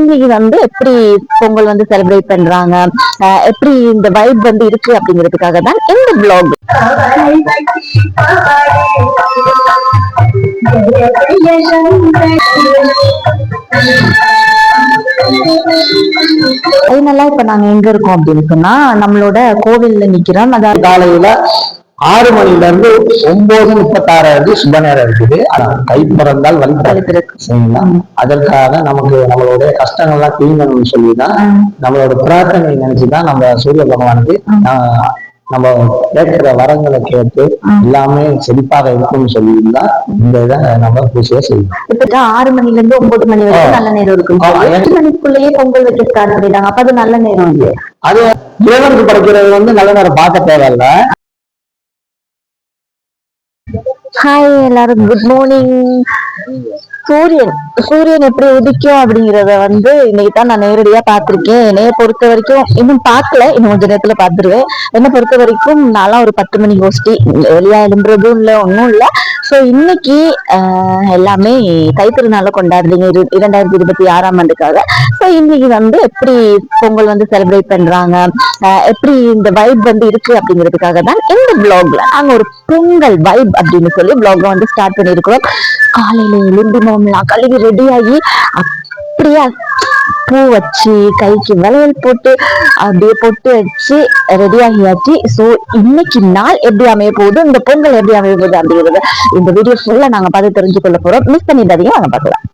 இன்னைக்கு வந்து எப்படி பொங்கல் வந்து செலிப்ரேட் பண்றாங்க, எப்படி இந்த வைப் வந்து இருக்கு அப்படிங்கிறதுக்காக தான் இந்த vlog. ஃபைனலா இப்ப நாங்க எங்க இருக்கோம் அப்படின்னு சொன்னா நம்மளோட கோவில்ல நிக்கிறோம். அதாவது காலையில 6 மணில இருந்து 9:36 சுப நேரம் இருக்குது. கை பிறந்தால் வழிபிறக்கு சரிங்களா. அதற்காக நமக்கு நம்மளுடைய கஷ்டங்கள்லாம் தீங்கணும்னு சொல்லிதான் நம்மளோட பிரார்த்தனை நினைச்சுதான் நம்ம சூரிய பகவானுக்கு நம்ம கேட்கிற வரங்களை கேட்டு எல்லாமே செழிப்பாக இருக்கும்னு சொல்லியிருந்தா இந்த இதை நம்ம பூஜையா செய்யணும். கிட்டத்தட்ட 6 மணில இருந்து 9 மணி வரைக்கும் நல்ல நேரம் இருக்கும். 8 மணிக்குள்ளேயே பொங்கல் வைக்க ஸ்டார்ட் பண்ணிட்டாங்க. அப்ப அது நல்ல நேரம் இல்லையே. அது இறைவனுக்கு படைக்கிறது வந்து நல்ல நேரம் பார்க்க தேவையில்ல. ஹாய் எல்லாரும், குட் மார்னிங். சூரியன் எப்படி உதிக்கும் அப்படிங்கறத வந்து இன்னைக்கு தான் நான் நேரடியா பாத்திருக்கேன். என்னைய பொறுத்த வரைக்கும் இன்னும் பார்க்கல, இன்னும் கொஞ்ச நேரத்துல பாத்துருவேன். என்னை பொறுத்த வரைக்கும் நான்லாம் ஒரு 10 மணி கோஷ்டி, வெளியா எழும்புறதும் இல்ல ஒன்னும் இல்ல. சோ இன்னைக்கு எல்லாமே தைத்திருநாள கொண்டாடுறீங்க 2026ஆம் ஆண்டுக்காக. சோ இன்னைக்கு வந்து எப்படி பொங்கல் வந்து செலிப்ரேட் பண்றாங்க, எப்படி இந்த வைப் வந்து இருக்கு அப்படிங்கிறதுக்காக தான் இந்த vlogல நாங்க ஒரு பொங்கல் வைப் அப்படின்னு சொல்லி vlog வந்து ஸ்டார்ட் பண்ணிருக்கிறோம். காலையில எழுந்து மாமலாம் கழுவி ரெடி ஆகி அப்படியே பூ வச்சு கைக்கு வளையல் போட்டு அப்படியே பொட்டு வச்சு ரெடி ஆகியாச்சு. சோ இன்னைக்கு நாள் எப்படி அமைய போகுது, இந்த பொங்கல் எப்படி அமைய போகுது அப்படிங்கிறது இந்த வீடியோ ஃபுல்லா நாங்க பார்த்து தெரிஞ்சு கொள்ள போறோம். மிஸ் பண்ணிடாதீங்க, நாங்க பார்க்கலாம்.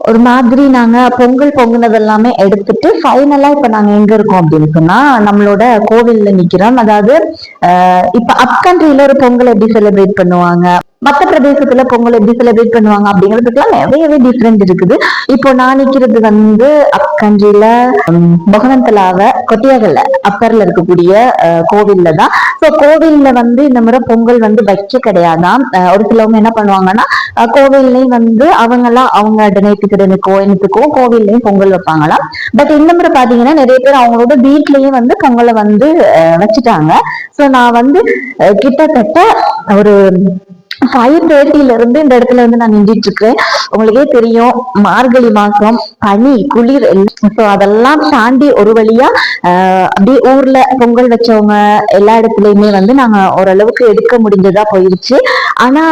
ஒரு மாதிரி நாங்க பொங்கல் பொங்குனது எல்லாமே எடுத்துட்டு ஃபைனலா இப்ப நாங்க எங்க இருக்கோம் அப்படின்னு சொன்னா நம்மளோட கோவில்ல நிக்கிறோம். அதாவது இப்ப அப்கண்ட்ரியில ஒரு பொங்கல் எப்படி செலிப்ரேட் பண்ணுவாங்க, மற்ற பிரதேசத்துல பொங்கல் எப்படி செலிப்ரேட் பண்ணுவாங்க அப்படிங்கிறதுக்குலாம் நிறையவே டிஃப்ரெண்ட் இருக்குது. இப்போ நான் நிக்கிறது வந்து அப்கண்ட்ரியில பொகனந்தலாவ கொட்டியாகல்ல அப்பர்ல இருக்கக்கூடிய கோவில்ல தான். ஸோ கோவில்ல வந்து இந்த முறை பொங்கல் வந்து வைக்க கிடையாதான். ஒரு சிலவங்க என்ன பண்ணுவாங்கன்னா கோவில்லையும் வந்து அவங்க நேர்த்திக்கடனுக்கோ எனத்துக்கோ கோவில்லையும் பொங்கல் வைப்பாங்களாம். பட் இந்த முறை பாத்தீங்கன்னா நிறைய பேர் அவங்களோட வீட்லயும் வந்து பொங்கலை வந்து வச்சுட்டாங்க. ஸோ நான் வந்து கிட்டத்தட்ட ஒரு 5:30 இருந்து இந்த இடத்துல வந்து நான் நின்றுட்டு இருக்கேன். உங்களுக்கே தெரியும், மார்கழி மாசம், பனி, குளிர், ஸோ அதெல்லாம் தாண்டி ஒரு வழியா அப்படியே ஊர்ல பொங்கல் வச்சவங்க எல்லா இடத்துலயுமே வந்து நாங்க ஓரளவுக்கு எடுக்க முடிஞ்சதா போயிருச்சு. ஆனா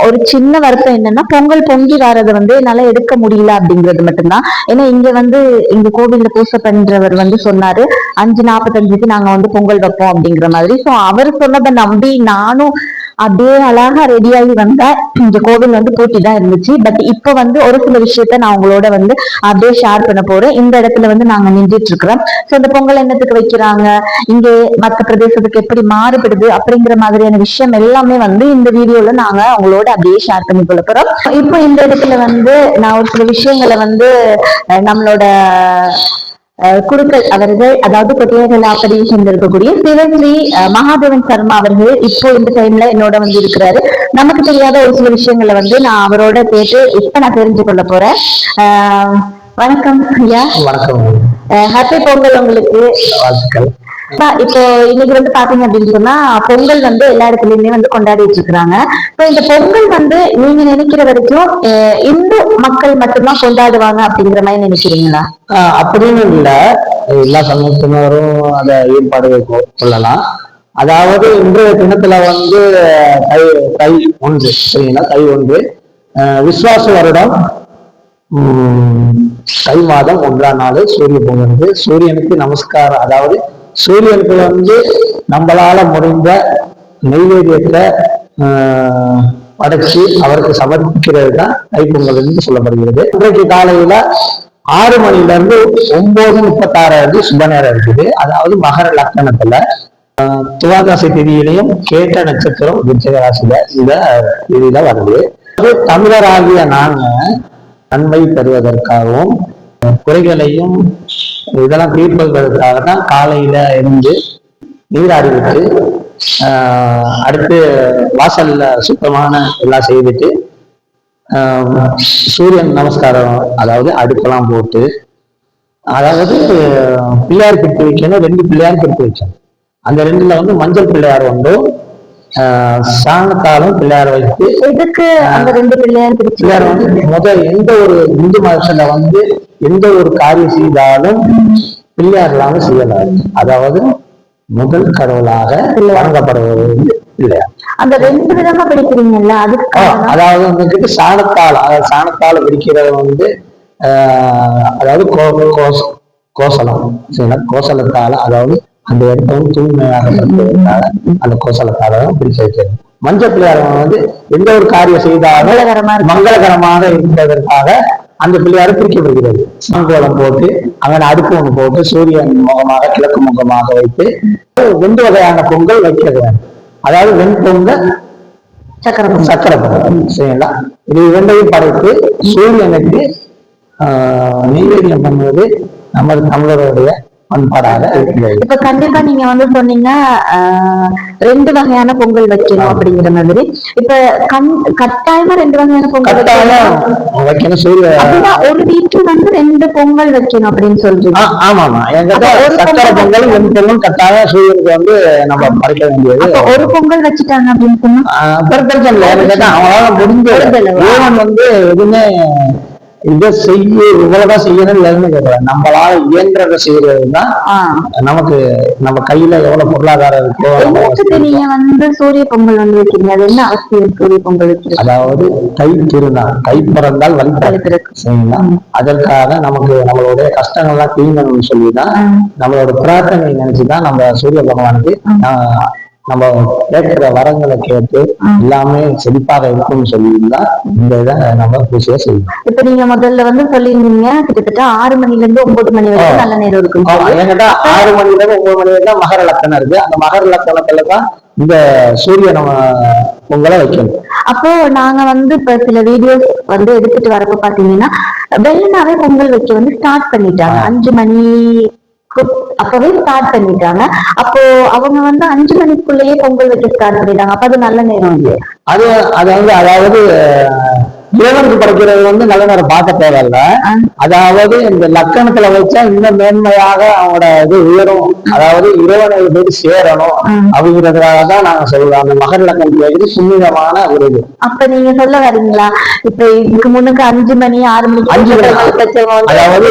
ஒரு சின்ன வருத்தம் என்னன்னா பொங்கல் பொங்கி வர்றதை வந்து என்னால எடுக்க முடியல அப்படிங்கிறது மட்டும்தான். ஏன்னா இங்க வந்து இங்க கோவில்ல பூசை பண்றவர் வந்து சொன்னாரு 5:45க்கு நாங்க வந்து பொங்கல் வைப்போம் அப்படிங்கிற மாதிரி. ஸோ அவர் சொன்னதை நம்பி நானும் அப்படியே அழகா ரெடியாகி வந்தா இந்த கோவில் வந்து பூட்டி தான் இருந்துச்சு. பட் இப்ப வந்து ஒரு சில விஷயத்த நான் உங்களோட வந்து அப்படியே ஷேர் பண்ண போறேன். இந்த இடத்துல வந்து நாங்க நின்றுட்டு இருக்கிறோம். ஸோ இந்த பொங்கல் என்னத்துக்கு வைக்கிறாங்க, இங்க மற்ற பிரதேசத்துக்கு எப்படி மாறுபடுது அப்படிங்கிற மாதிரியான விஷயம் எல்லாமே வந்து இந்த வீடியோல நாங்க உங்களோட அப்படியே ஷேர் பண்ணி கொள்ள போறோம். இப்போ இந்த இடத்துல வந்து நான் ஒரு சில விஷயங்களை வந்து நம்மளோட குருக்கள் அவர்கள், அதாவது கொட்டியாகல அப்படி இருக்கக்கூடிய சிவஸ்ரீ மகாதேவன் சர்மா அவர்கள் இப்போ இந்த டைம்ல என்னோட வந்து இருக்கிறாரு. நமக்கு தெரியாத ஒரு சில விஷயங்களை வந்து நான் அவரோட கேட்டு இப்ப நான் தெரிஞ்சு கொள்ள போறேன். வணக்கம் ஐயா. வணக்கம். ஹாப்பி பொங்கல் உங்களுக்கு. வாழ்த்துக்கள். இப்போ இன்னைக்கு வந்து பாத்தீங்க அப்படின்னு சொன்னா பொங்கல் வந்து எல்லா இடத்துலயுமே வந்து கொண்டாடிட்டு இருக்கிறாங்க. இப்போ இந்த பொங்கல் வந்து நீங்க நினைக்கிற வரைக்கும் இந்து மக்கள் மட்டும்தான் கொண்டாடுவாங்க அப்படிங்கிற மாதிரி நினைக்கிறீங்களா? அப்படின்னு இல்ல, எல்லா சமூகத்தினரும் அதை ஈடுபாடு கொள்ளலாம். அதாவது இன்றைய தினத்துல வந்து தை 1 சரிங்களா, தை 1 விஸ்வாச வருடம் தை மாதம் 1ஆம் நாள் சூரிய பொங்கல். சூரியனுக்கு நமஸ்காரம், அதாவது சூரியனுக்கு வந்து நம்மளால முடிந்த நெய்வேத்தியத்தை படைச்சு அவருக்கு சமர்ப்பிக்கிறது தான் தைப்பொங்கல் என்று சொல்லப்படுகிறது. இன்றைக்கு காலையில 6 மணில இருந்து 9:36 சுப நேரம் இருக்குது. அதாவது மகர லக்னத்துல துவாதசி திதியிலையும் கேட்ட நட்சத்திரம் விருச்சிக ராசியில இந்த திதியில வருது. தமிழராகிய நாங்க நன்மை பெறுவதற்காகவும் குறைகளையும் இதெல்லாம் தீர்ப்பதற்காக தான் காலையில இருந்து நீராடி விட்டு அடுத்து வாசல்ல சுத்தமான எல்லாம் செய்துட்டு சூரியன் நமஸ்காரம், அதாவது அடுப்பெல்லாம் போட்டு, அதாவது பிள்ளையார் பிடித்து வைக்கணும். 2 பிள்ளையார் பிடித்து வைக்கணும். அந்த 2ல வந்து மஞ்சள் பிள்ளையார் ஒன்றும் சாணத்தாலும் பிள்ளையார் வைத்து, எதுக்கு அந்த 2 பிள்ளையார் வந்து எந்த ஒரு இந்து மதத்துல வந்து எந்த ஒரு காரியம் செய்தாலும் பிள்ளையார் இல்லாம செய்யலாம். அதாவது முதல் கடவுளாக வணங்கப்படுவது பிள்ளையார். அந்த 2 விதமா பிடிக்கிறீங்கல்ல, அதுக்கு அதாவது வந்துட்டு சாணத்தால பிடிக்கிறது வந்து அதாவது கோசலம் கோசலத்தால, அதாவது அந்த இடத்த வந்து தூய்மையாக இருக்கிறதுனால அந்த கோசலத்தால பிடிச்சு வைக்கிறது. மஞ்சள் பிள்ளையார் வந்து எந்த ஒரு காரியம் செய்தாலும் மங்களகரமாக இருப்பதற்காக அந்த பிள்ளையாரு பிரிக்கப்படுகிறது. சாங்கோலம் போட்டு அங்கே அடுப்பு ஒண்ணு போட்டு சூரியன் முகமாக கிழக்கு முகமாக வைத்து 2 வகையான பொங்கல் வைக்கிறது. அதாவது வெண்பொங்கல், சக்கரை பொங்கல். சரிங்களா? இது 2ஐயும் படைத்து சூரியனுக்கு நெய்வேத்தியம் பண்ணுவது நமது தமிழருடைய பண்பாடாக இருக்கிறது. இப்ப கண்டிப்பா நீங்க வந்து சொன்னீங்க 2 வகையான பொங்கல் வைக்கணும் அப்படிங்கிற மாதிரி. இப்ப கட்டாயமா 2 வகையான பொங்கல் வைக்கணும். ஒரு வீட்டுல வந்து 2 பொங்கல் வைக்கணும் அப்படின்னு சொல்றீங்க? ஆமா ஆமா. சக்கரை பொங்கல் வெண்பொங்கல் கட்டாயம் சூரியனுக்கு வந்து நம்ம படைக்க வேண்டியது. ஒரு பொங்கல் வச்சுட்டாங்க அப்படின்னு சொன்னா அவங்களால முடிஞ்ச வந்து எதுவுமே இதை இவ்வளவுதான் செய்யணும் கேட்கலாம். நம்மளால இயன்றதை செய்யறதுதான் நமக்கு, நம்ம கையில எவ்வளவு பொருளாதாரம் இருக்கோ. நீங்க வந்து சூரிய பொங்கல் வந்து வைக்கிறீங்க, அது என்ன அவசியம் சூரிய பொங்கல் வைக்கிறது? அதாவது தை திருநாள், தை பிறந்தால் வழி பிறக்கு. சரிங்களா? அதற்காக நமக்கு நம்மளுடைய கஷ்டங்கள்லாம் தீங்கணும்னு சொல்லிதான், நம்மளோட பிரார்த்தனை நினைச்சுதான் நம்ம சூரிய பகவானுக்கு நம்ம கேட்கிற வரங்களை கேட்டு எல்லாமே செழிப்பாக இருக்கும்னு சொல்லியிருந்தா இந்த இதை நம்ம பூஜையா செய்யணும். இப்ப நீங்க முதல்ல வந்து சொல்லியிருந்தீங்க கிட்டத்தட்ட 6 மணில இருந்து 9 மணி வரைக்கும் நல்ல நேரம் இருக்கும். என்கிட்ட 6 மணில இருந்து 9 மணி வரைக்கும் மகர லக்கணம் இருக்கு. அந்த மகர லக்கணத்துலதான் இந்த சூரிய நம்ம பொங்கலை வைக்கணும். அப்போ நாங்க வந்து இப்ப சில வீடியோஸ் வந்து எடுத்துட்டு வரப்ப பாத்தீங்கன்னா வெள்ளனாவே பொங்கல் வைக்க வந்து ஸ்டார்ட் பண்ணிட்டாங்க. 5 மணி அப்பவே ஸ்டார்ட் பண்ணிட்டாங்க. அப்போ அவங்க வந்து 5 மணிக்குள்ளேயே பொங்கல் வைக்க ஸ்டார்ட் பண்ணிட்டாங்க. அப்ப அது நல்ல நேரம் இல்லையா? அதாவது இறைவனுக்கு படைக்கிறது வந்து நல்ல நேரம் பார்க்க தேவையில்ல. அதாவது இந்த லக்கணத்துல வச்சா இன்னும் மேன்மையாக அவனோட இது உயரும், அதாவது இறைவனை போய் சேரணும் அப்படிங்கிறதுக்காக தான் நாங்க சொல்றோம். அந்த மகர லக்கணத்துல வந்து புண்ணியமான ஒரு இது. அப்ப நீங்க சொல்ல வரீங்களா, இப்ப இதுக்கு முன்னுக்கு 5 மணி 6 மணி அதாவது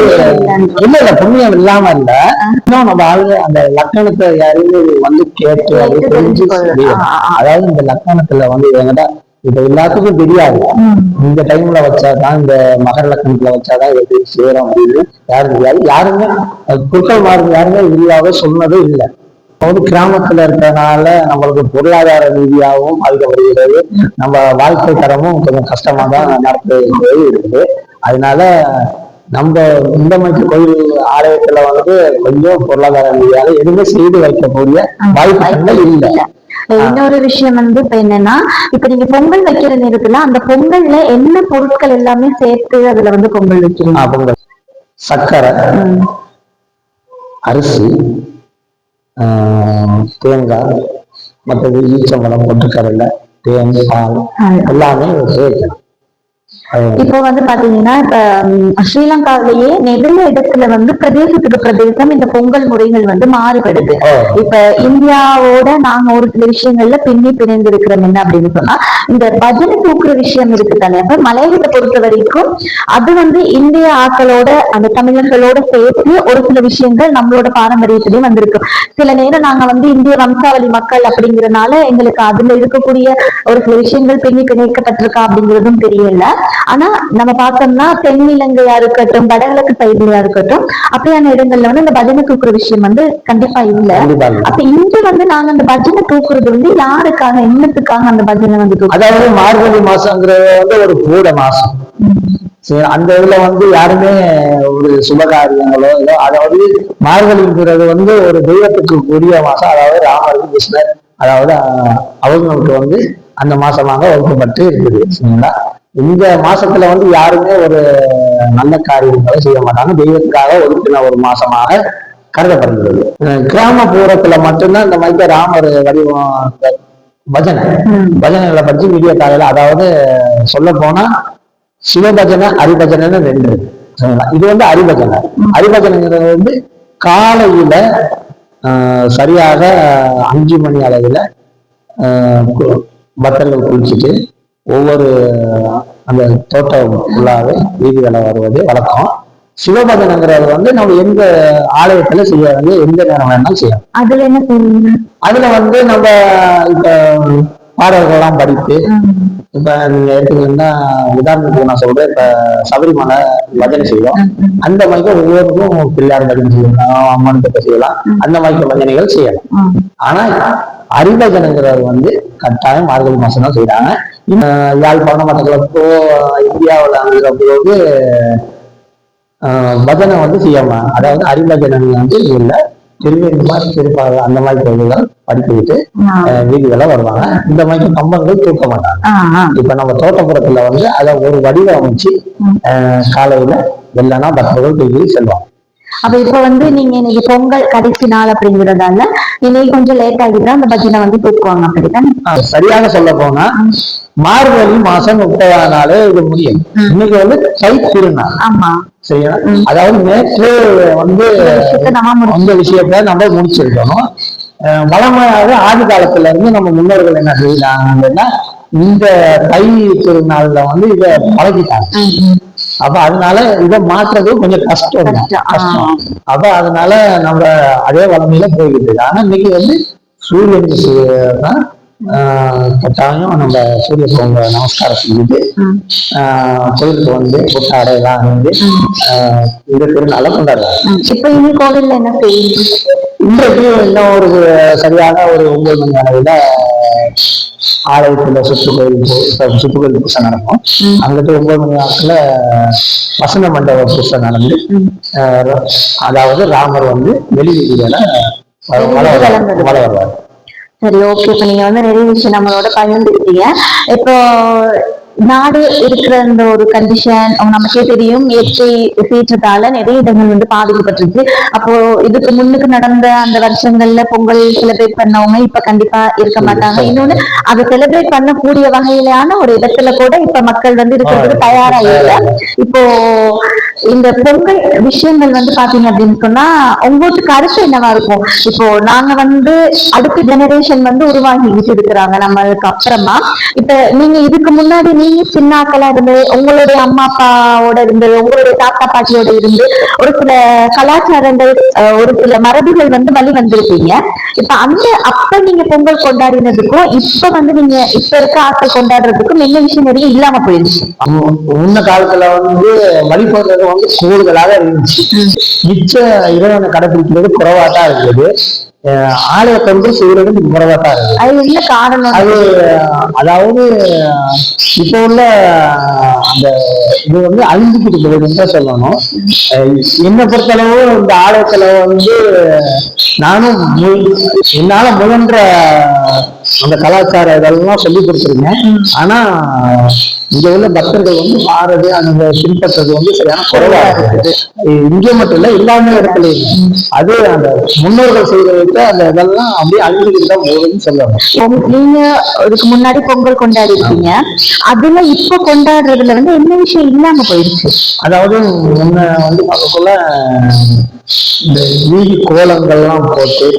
இல்ல புண்ணியம் இல்லாம இல்ல, இன்னும் நம்ம ஆளுங்க அந்த லக்கணத்தை யாரையும் வந்து கேட்டு அது தெரிஞ்சு, அதாவது இந்த லக்கணத்துல வந்து என்கிட்ட இப்ப எல்லாத்துக்கும் தெரியாது. இந்த டைம்ல வச்சாதான், இந்த மகர லக்கணத்துல வச்சாதான் எது சேரும் அப்படின்னு யாரும் தெரியாது. யாருமே குற்றம் யாருமே இல்லாத சொன்னதே இல்லை. வந்து கிராமத்துல இருக்கிறதுனால நம்மளுக்கு பொருளாதார ரீதியாகவும் பாதிக்கப்படுகிறது. நம்ம வாழ்க்கை தரமும் கொஞ்சம் கஷ்டமா தான் நடந்து இருக்குது. அதனால நம்ம இந்த மாதிரி கோயில் ஆலயத்துல வந்து கொஞ்சம் பொருளாதார ரீதியாக எதுவுமே செய்து வைக்கக்கூடிய வாய்ப்புகள் இல்லை. இன்னொரு விஷயம் வந்து இப்ப என்னன்னா, இப்ப நீங்க பொங்கல் வைக்கிற நேரத்துல அந்த பொங்கல்ல என்ன பொருட்கள் எல்லாமே சேர்த்து அதுல வந்து பொங்கல் வைக்கிறீங்க? பொங்கல் சர்க்கரை, அரிசி, தேங்காய், மற்றது ஈச்சம்பழம், பொட்டுக்கடலை, தேன், பால் எல்லாமே வைக்கணும். இப்போ வந்து பாத்தீங்கன்னா இப்ப ஸ்ரீலங்காவிலேயே நிறைய இடத்துல வந்து பிரதேசத்துக்கு பிரதேசம் இந்த பொங்கல் முறைகள் வந்து மாறுபடுது. இப்ப இந்தியாவோட நாங்க ஒரு சில விஷயங்கள்ல பிணைந்து இருக்கிறோம். என்ன அப்படின்னு சொன்னா, இந்த பஜனை தூக்குற விஷயம் இருக்கு தானே. அப்ப மலையகத்தை பொறுத்த வரைக்கும் அது வந்து இந்திய ஆக்களோட அந்த தமிழர்களோட சேர்த்து ஒரு சில விஷயங்கள் நம்மளோட பாரம்பரியத்திலயும் வந்திருக்கு. சில நேரம் நாங்க வந்து இந்திய வம்சாவளி மக்கள் அப்படிங்கறதுனால எங்களுக்கு அதுல இருக்கக்கூடிய ஒரு சில விஷயங்கள் பிணைக்கப்பட்டிருக்கா அப்படிங்கிறதும் தெரியல. ஆனா நம்ம பார்த்தோம்னா தென்னிலங்கையா இருக்கட்டும், வடகிழக்கு சைடுலயா இருக்கட்டும், அப்படியான இடங்கள்ல வந்து இந்த பஜனை தூக்குற விஷயம் வந்து கண்டிப்பா இல்ல. அப்ப இங்க வந்து நாங்க அந்த பஜனை தூக்குறது வந்து யாருக்காக, என்னத்துக்காக அந்த பஜனை வந்து தூக்குறோம்? அதாவது மார்கழி மாசங்கிறது வந்து ஒரு பூட மாசம். சரி, அந்த இதுல வந்து யாருமே ஒரு சுபகாரியங்களோ இல்லோ, அதாவது மார்கழிங்கிறது வந்து ஒரு தெய்வத்துக்கு கூடிய மாசம். அதாவது ராமர், கிருஷ்ணர், அதாவது அவங்களுக்கு வந்து அந்த மாசமாக ஒதுக்கப்பட்டு இருக்குது. சரிங்களா? இந்த மாசத்துல வந்து யாருமே ஒரு நல்ல காரியங்களை செய்ய மாட்டாங்க, தெய்வத்துக்காக ஒதுக்கின ஒரு மாசமாக கருதப்படுகிறது. கிராமப்புறத்துல மட்டும்தான் இந்த மாதிரி ராமர் வடிவம் பஜனை பஜனைகளை பற்றி வீடியோ காலையில, அதாவது சொல்ல போனா சிவபஜனை ஹரிபஜனைன்னு ரெண்டு இருக்கு. இது வந்து ஹரிபஜனை. ஹரிபஜனைங்கிறது வந்து காலையில சரியாக 5 மணி அளவில் பக்தர்கள் குளிச்சுட்டு ஒவ்வொரு அந்த தோட்டம் ஃபுல்லாவே வீதிகளை வருவது வழக்கம். சிவபஜனைங்கிறது வந்து நம்ம எந்த ஆலயத்துல செய்ய வேண்டிய எந்த நேரம் வேணாலும் செய்யலாம். அதுல என்ன சொல்லுங்க? அதுல வந்து நம்ம இப்ப பாடல்கள்லாம் படித்து, இப்ப நீங்க எடுத்துக்கிட்டீங்கன்னா உதாரணத்துக்கு நான் சொல்றேன், இப்ப சபரிமலை பஜனை செய்வோம், அந்த மாதிரி ஒவ்வொருக்கும் பிள்ளையார் பஜனை செய்யலாம், அம்மன் கிட்ட செய்யலாம், அந்த மாதிரி பஜனைகள் செய்யலாம். ஆனா ஹரிபஜனைங்கிறது வந்து கட்டாயம் மார்கழி மாசம் தான் செய்யறாங்க. யாழ்ப்பாணம் மட்டக்களப்போ இந்தியாவில் போது பஜனை வந்து செய்யாம, அதாவது ஹரிபஜனை வந்து இல்லை திருவேண்டுமாறு திருப்பாவை அந்த மாதிரி கோயில்கள் படித்துவிட்டு வீதிகளை வருவாங்க. இந்த மாதிரி கம்பங்கள் தூக்க மாட்டாங்க. இப்ப நம்ம தோட்டப்புறத்துல வந்து அதை ஒரு வடிவம் அமைச்சு காலையில வெள்ளனா பக்தர்கள் தூக்கி செல்வாங்க. அப்ப இப்ப வந்து நீங்க இன்னைக்கு பொங்கல் கடைசி நாள் அப்படிங்கிறதால இன்னைக்கு கொஞ்சம் லேட் ஆகிதான் அந்த பஜனை வந்து தூக்குவாங்க, அப்படிதான்? சரியாக சொல்ல போனா மார்கழி மாசம் 30ஆம் நாளே இது முடியும். இன்னைக்கு வந்து தை திருநாள். ஆமா, சரியா? அதாவது நேற்று வந்து அந்த விஷயத்த நம்ம முடிச்சிருக்கணும். வளமையாக ஆதி காலத்துல இருந்து நம்ம முன்னோர்கள் என்ன செய்யறாங்கன்னா இந்த தை திருநாள்ல வந்து இத பழகிட்டாங்க. அப்ப அதனால இதை மாற்றுறது கொஞ்சம் கஷ்டம். அப்ப அதனால நம்ம அதே வளமையில போய்கிட்டு. ஆனா இன்னைக்கு வந்து சூரியன் தான் கட்டாயம் நம்ம சூரிய பொங்க நமஸ்காரம் செஞ்சுட்டு கோயிலுக்கு வந்து புத்தாடை எல்லாம் அணிந்து இந்த திருநாளை கொண்டாடுறாங்க. இப்ப இனி கோவில்ல என்ன செய்யுது? இன்றைக்கு இன்னும் ஒரு சரியான ஒரு 9 மணி அளவுல ஆலயத்துல சுற்றுக்கோயில் பூசை நடக்கும். அங்கிட்டு 9 மணி நேரத்துல வசந்த மண்டப பூசை நடந்து, அதாவது ராமர் வந்து வெளி வீதியில வள வருவார். சரி, ஓகே. இப்ப நீங்க வந்து நிறைய விஷயம் நம்மளோட பகிர்ந்துக்கிட்டீங்க. இப்போ நாடு இருக்கிற இந்த ஒரு கண்டிஷன் நமக்கே தெரியும், இயற்கை சீற்றத்தால நிறைய இடங்கள் வந்து பாதிக்கப்பட்டிருக்கு. அப்போ இதுக்கு முன்னுக்கு நடந்த அந்த வருஷங்கள்ல பொங்கல் செலிப்ரேட் பண்ணவங்க இப்ப கண்டிப்பா இருக்க மாட்டாங்க. இன்னொன்னு அதை செலிப்ரேட் பண்ணக்கூடிய வகையிலான ஒரு இடத்துல கூட இப்ப மக்கள் வந்து இருக்கிறதுக்கு தயாரா இல்லை. இப்போ இந்த பொங்கல் விஷயங்கள் வந்து பாத்தீங்க அப்படின்னு சொன்னா உங்களுக்கு கருத்து என்னவா இருக்கும்? இப்போ நாங்க வந்து அடுத்த ஜெனரேஷன் வந்து உருவாகிட்டு இருக்கிறாங்க நம்மளுக்கு அப்புறமா. இப்ப நீங்க இதுக்கு முன்னாடி நீங்க சின்னாக்களா இருந்து உங்களுடைய அம்மா அப்பாவோட இருந்து உங்களுடைய தாத்தா பாட்டியோட இருந்து ஒரு சில கலாச்சாரங்கள் ஒரு சில மரபுகள் வந்து வழி வந்திருப்பீங்க. இப்ப அந்த அப்ப நீங்க பொங்கல் கொண்டாடினதுக்கும் இப்ப வந்து நீங்க இப்ப இருக்க ஆட்கள் கொண்டாடுறதுக்கும் என்ன விஷயம் நிறைய இல்லாம போயிருச்சு. முன்ன காலத்துல வந்து வழிபடுறது வந்து கூடுதலாக இருந்துச்சு. மிச்ச இறைவனை கடைபிடிக்கிறது குறைவாதான் இருந்தது. ஆலய தொண்டு செய்யறது குறைவாதான் இருக்கு. அது என்ன காரணம்? அது அதாவது இப்ப உள்ள அந்த இது வந்து அழிஞ்சுக்கிட்டு போகுதுன்னு சொல்லணும். என்னை பொறுத்தளவு இந்த ஆலயத்துல வந்து நானும் என்னால முயன்ற அந்த கலாச்சார இதெல்லாம் சொல்லி கொடுத்துருங்க. ஆனா இங்க உள்ள பக்தர்கள் வந்து மாறது அந்த பின்பற்றது வந்து சரியான குறைவா இருக்குது. இங்கே மட்டும் இல்ல, எல்லாமே இடத்துலயும் அது அந்த முன்னோர்கள் செய்யறதுக்கு அந்த இதெல்லாம் அப்படியே அழிஞ்சுக்கிட்டு தான் போகுதுன்னு சொல்லணும். நீங்க இதுக்கு முன்னாடி பொங்கல் கொண்டாடி இருக்கீங்க, அதுல இப்ப கொண்டாடுறதுல வந்து என்ன விஷயம் இல்லாம போயிடுச்சு? அதாவது முன்ன வந்து பார்க்கக்குள்ள இந்த வீதி கோலங்கள்லாம் போட்டு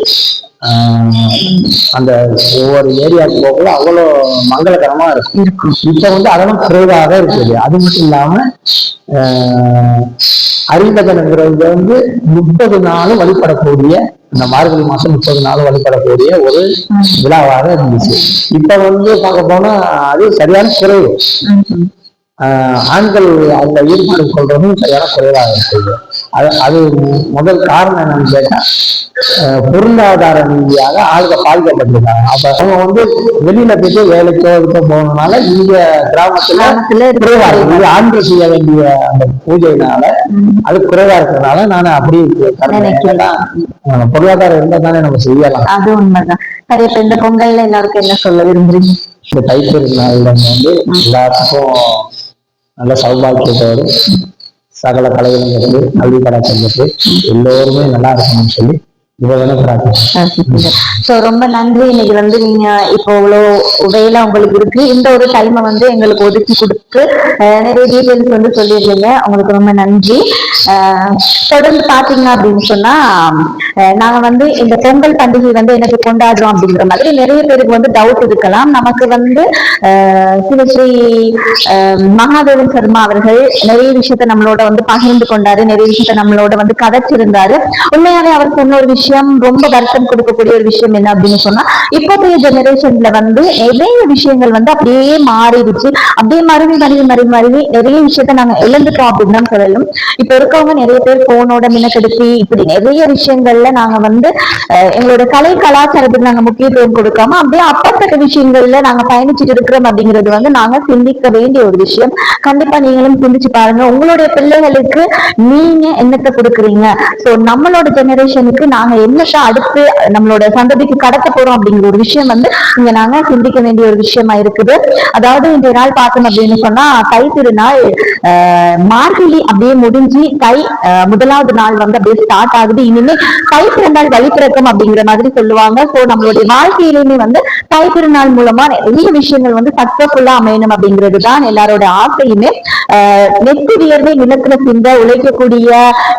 அந்த ஒவ்வொரு ஏரியாவுக்கு போகல அவ்வளோ மங்களகரமா இருக்கும். இப்ப வந்து அதெல்லாம் குறைவாக இருக்குது. அது மட்டும் இல்லாம ஹரிபஜனைங்கிறது வந்து 30 நாளும் வழிபடக்கூடிய, இந்த மார்கழி மாசம் 30 நாளும் வழிபடக்கூடிய ஒரு விழாவாக இருந்துச்சு. இப்ப வந்து பார்க்க போனா அது சரியான குறைவு. ஆண்கள் அந்த ஈடுபாடு கொள்றதும் சரியான குறைவாக இருக்குது. அது முதல் காரணம் என்னன்னு கேட்டா பொருளாதார ரீதியாக ஆளுகள் பாதிக்கப்பட்டிருக்காங்க. அப்ப அவங்க வந்து வெளியில போயிட்டு வேலைக்கோ இதுக்கோ போனதுனால இங்க கிராமத்துல குறைவா இருக்கு. இது ஆண்கள் செய்ய வேண்டிய அந்த பூஜையினால அது குறைவா இருக்கிறதுனால நான் அப்படி பொருளாதாரம் இருந்தா தானே நம்ம செய்யலாம். அது உண்மைதான். சரி, இப்ப இந்த பொங்கல்ல எல்லாருக்கும் என்ன சொல்ல விரும்புறீங்க? இந்த தைப்பொருள் நாள்ல வந்து எல்லாத்துக்கும் நல்ல சௌபாக்கியத்தோடு சகல கலைகளும் இருந்து கல்வி கலாச்சாரம் பெற்று எல்லோருமே நல்லா இருக்கணும்னு சொல்லி சோ ரொம்ப நன்றி. இன்னைக்கு வந்து நீங்க இப்போ இவ்வளவு வேலை உங்களுக்கு இருக்கு, இந்த ஒரு டைமை வந்து எங்களுக்கு ஒதுக்கி கொடுத்து நிறைய டீட்டெயில்ஸ் வந்து சொல்லியிருந்தீங்க, உங்களுக்கு ரொம்ப நன்றி. தொடர்ந்து பாத்தீங்க அப்படின்னு சொன்னா நாங்க வந்து இந்த பொங்கல் பண்டிகை வந்து எனக்கு கொண்டாடுறோம் அப்படிங்கிற மாதிரி நிறைய பேருக்கு வந்து டவுட் இருக்கலாம். நமக்கு வந்து சிவஸ்ரீ மகாதேவன் சர்மா அவர்கள் நிறைய விஷயத்த நம்மளோட வந்து பகிர்ந்து கொண்டாரு, நிறைய விஷயத்த நம்மளோட வந்து கதைச்சிருந்தாரு. உண்மையாவே அவர் சொன்ன ஒரு விஷயம், ரொம்ப வருத்தம் கொடுக்கக்கூடிய ஒரு விஷயம் என்ன அப்படின்னு சொன்னா, இப்போதைய ஜெனரேஷன்ல வந்து நிறைய விஷயங்கள் வந்து அப்படியே மாறிடுச்சு, அப்படியே மருவி நிறைய விஷயத்த நாங்க இழந்துட்டோம் அப்படின்னு தான் சொல்லணும். இப்ப இருக்கவங்க நிறைய பேர் போனோட மினக்கெடுத்தி இப்படி நிறைய விஷயங்கள்ல நாங்க வந்து எங்களோட கலை கலாச்சாரத்துக்கு நாங்க முக்கியத்துவம் கொடுக்காம அப்படியே அப்பத்தக்க விஷயங்கள்ல நாங்க பயணிச்சுட்டு இருக்கிறோம் அப்படிங்கிறது வந்து நாங்க சிந்திக்க வேண்டிய ஒரு விஷயம். கண்டிப்பா நீங்களும் சிந்திச்சு பாருங்க, உங்களுடைய பிள்ளைகளுக்கு நீங்க என்னத்தை கொடுக்குறீங்க, சோ நம்மளோட ஜெனரேஷனுக்கு நாங்க என்னத்தை அடுத்து நம்மளோட சந்ததிக்கு கடத்த போறோம் அப்படிங்கிற ஒரு விஷயம் வந்து இங்க நாங்க சிந்திக்க வேண்டிய ஒரு விஷயமா இருக்குது. அதாவது இன்றைய நாள் பார்த்தோம் அப்படின்னு சொன்னா தை திருநாள் மார்கழி அப்படியே முடிஞ்சு தை முதலாவது நாள் வந்து அப்படியே ஸ்டார்ட் ஆகுது. இனிமே தை பிறந்தால் வழி பிறக்கும் அப்படிங்கிற மாதிரி சொல்லுவாங்க. சோ நம்மளுடைய வாழ்க்கையிலுமே வந்து தை திருநாள் மூலமா நிறைய விஷயங்கள் வந்து சக்சஸ்ஃபுல்லா அமையணும் அப்படிங்கிறது தான் எல்லாரோட ஆசையுமே. நெத்தி வியர்வை நிலத்துல சிந்த உழைக்கக்கூடிய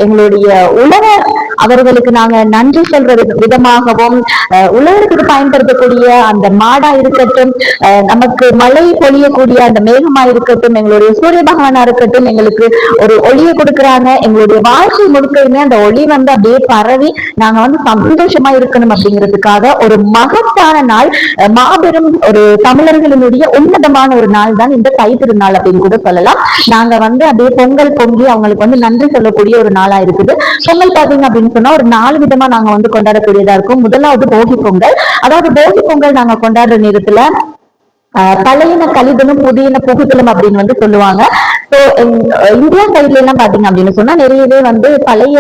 எங்களுடைய உலக அவர்களுக்கு நாங்க நன்றி சொல்ற விதமாகவும், உலகத்துக்கு பயன்படுத்தக்கூடிய அந்த மாடா இருக்கட்டும், நமக்கு மழை பொழியக்கூடிய அந்த மேகமா இருக்கட்டும், எங்களுடைய சூரிய பகவானா இருக்கட்டும், எங்களுக்கு ஒரு ஒளியை கொடுக்குறாங்க. எங்களுடைய வாழ்க்கை முழுக்கவுமே அந்த ஒளி வந்து அப்படியே பரவி நாங்க வந்து சந்தோஷமா இருக்கணும் அப்படிங்கிறதுக்காக ஒரு மகத்தான நாள், மாபெரும் ஒரு தமிழர்களினுடைய உன்னதமான ஒரு நாள் தான் இந்த தை திருநாள் அப்படின்னு கூட சொல்லலாம். நாங்க வந்து அப்படியே பொங்கல் பொங்கி அவங்களுக்கு வந்து நன்றி சொல்லக்கூடிய ஒரு நாளா இருக்குது. பொங்கல் பாத்தீங்க அப்படின்னு சொன்னா ஒரு 4 விதமா நாங்க வந்து கொண்டாடக்கூடியதா இருக்கும். முதலாவது போகி பொங்கல். அதாவது போகி பொங்கல் நாங்க கொண்டாடுற நேரத்துல பழையன கழிதலும் புதியன புகுதலும் அப்படின்னு வந்து சொல்லுவாங்க. சோ இந்தியா சைட்ல எல்லாம் பாத்தீங்க அப்படின்னு சொன்னா நிறையவே வந்து பழைய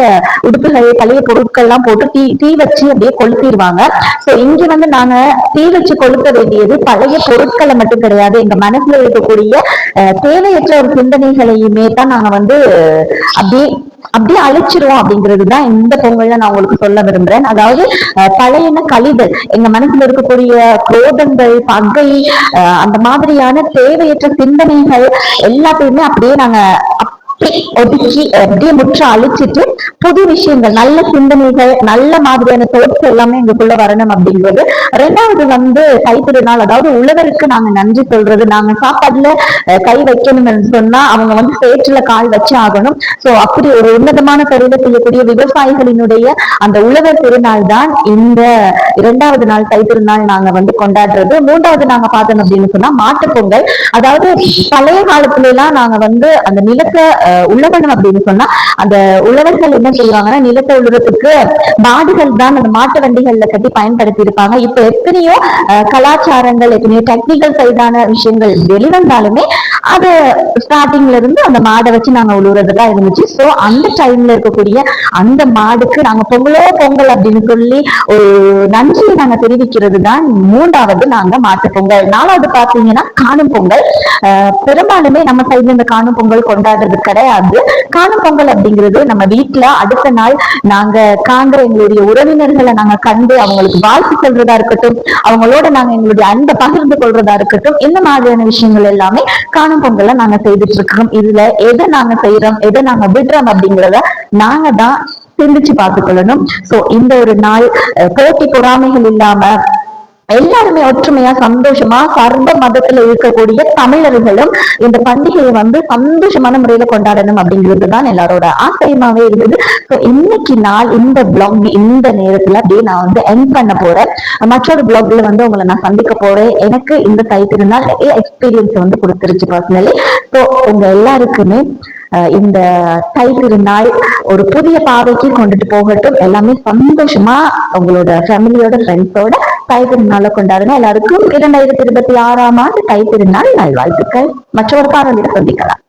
உடுப்புகள் பழைய பொருட்கள் எல்லாம் போட்டு தீ வச்சு அப்படியே கொளுத்திடுவாங்க. சோ இங்க வந்து நாங்க தீ வச்சு கொளுத்த வேண்டியது பழைய பொருட்களை மட்டும் கிடையாது, எங்க மனசுல இருக்கக்கூடிய தேவையற்ற ஒரு சிந்தனைகளையுமே தான் நாங்க வந்து அப்படியே அழிச்சிருவோம் அப்படிங்கிறதுதான் இந்த பொங்கல்ல நான் உங்களுக்கு சொல்ல விரும்புறேன். அதாவது பழையன கழிதல், எங்க மனசுல இருக்கக்கூடிய குரோதங்கள் பகை அந்த மாதிரியான தேவையற்ற சிந்தனைகள் எல்லாத்தையுமே அப்படியே நாங்க ஒதுக்கி அப்படியே முற்ற அழிச்சிட்டு புது விஷயங்கள் நல்ல சிந்தனைகள் நல்ல மாதிரியான தோற்று எல்லாமே எங்களுக்குள்ள வரணும் அப்படிங்கிறது. ரெண்டாவது வந்து தை திருநாள், அதாவது உழவருக்கு நாங்க நன்றி சொல்றது. நாங்க சாப்பாடுல கை வைக்கணும்னு சொன்னா அவங்க வந்து சேற்றுல கால் வச்சு ஆகணும். சோ அப்படி ஒரு உன்னதமான தொழிலை செய்யக்கூடிய விவசாயிகளினுடைய அந்த உழவர் திருநாள் தான் இந்த 2வது நாள் தை திருநாள் நாங்க வந்து கொண்டாடுறது. 3வது நாங்க பார்த்தோம் அப்படின்னு சொன்னா மாட்டு பொங்கல். அதாவது பழைய காலத்துல எல்லாம் நாங்க வந்து அந்த நிலத்தை உழவனம் அப்படின்னு சொன்னா அந்த உழவர்கள் என்ன செய்வாங்கன்னா நிலத்தை உழுறதுக்கு மாடுகள் தான் அந்த மாட்டு வண்டிகள்ல கட்டி பயன்படுத்தி இருப்பாங்க. இப்ப எத்தனையோ கலாச்சாரங்கள் எத்தனையோ டெக்னிக்கல் சைடான விஷயங்கள் வெளிவந்தாலுமே அது ஸ்டார்டிங்ல இருந்து அந்த மாடை வச்சு நாங்க உழுவுறதுதான் இருந்துச்சு. சோ அந்த டைம்ல இருக்கக்கூடிய அந்த மாடுக்கு நாங்க பொங்கல் அப்படின்னு சொல்லி ஒரு நன்றியை நாங்க தெரிவிக்கிறது தான் 3வது நாங்க மாட்டு பொங்கல். 4வது பாத்தீங்கன்னா காணும் பொங்கல். பெரும்பாலுமே நம்ம சைட்ல இந்த காணும் பொங்கல் கொண்டாடுறது கிடையாது. காணும் பொங்கல் அப்படிங்கிறது நம்ம வீட்டுல அடுத்த நாள் நாங்க காண்கிற எங்களுடைய உறவினர்களை நாங்க கண்டு அவங்களுக்கு வாழ்த்து சொல்றதா இருக்கட்டும், அவங்களோட நாங்க எங்களுடைய அன்பை பகிர்ந்து கொள்றதா இருக்கட்டும், இந்த மாதிரியான விஷயங்கள் எல்லாமே காணும் பொங்கல்ல நாங்க செய்துட்டு இருக்கோம். இதுல எதை நாங்க செய்யறோம் எதை நாங்க விடுறோம் அப்படிங்கிறத நாங்க தான் சிந்திச்சு பார்த்துக்கொள்ளணும். சோ இந்த ஒரு நாள் போட்டி பொறாமைகள் இல்லாம எல்லாருமே ஒற்றுமையா சந்தோஷமா சர்வ மதத்துல இருக்கக்கூடிய தமிழர்களும் இந்த பண்டிகையை வந்து சந்தோஷமான முறையில கொண்டாடணும் அப்படிங்கிறது தான் எல்லாரோட ஆசையமாவே இருக்குது. இன்னைக்கு நாள் இந்த பிளாக் இந்த நேரத்துல அப்படியே நான் வந்து எண்ட் பண்ண போறேன். மற்றொரு பிளாக்ல வந்து உங்களை நான் சந்திக்க போறேன். எனக்கு இந்த தை திருநாள் நிறைய எக்ஸ்பீரியன்ஸ் வந்து கொடுத்துருச்சு பர்சனலி. ஸோ உங்க எல்லாருக்குமே இந்த தை திருநாள் ஒரு புதிய பாதைக்கு கொண்டுட்டு போகட்டும். எல்லாமே சந்தோஷமா உங்களோட ஃபேமிலியோட ஃப்ரெண்ட்ஸோட தை திருநாளை கொண்டாடுங்க. எல்லாருக்கும் 2026ஆம் ஆண்டு தை திருநாள் நல்வாழ்த்துக்கள். மற்றொரு பாடலில் சந்திக்கலாம்.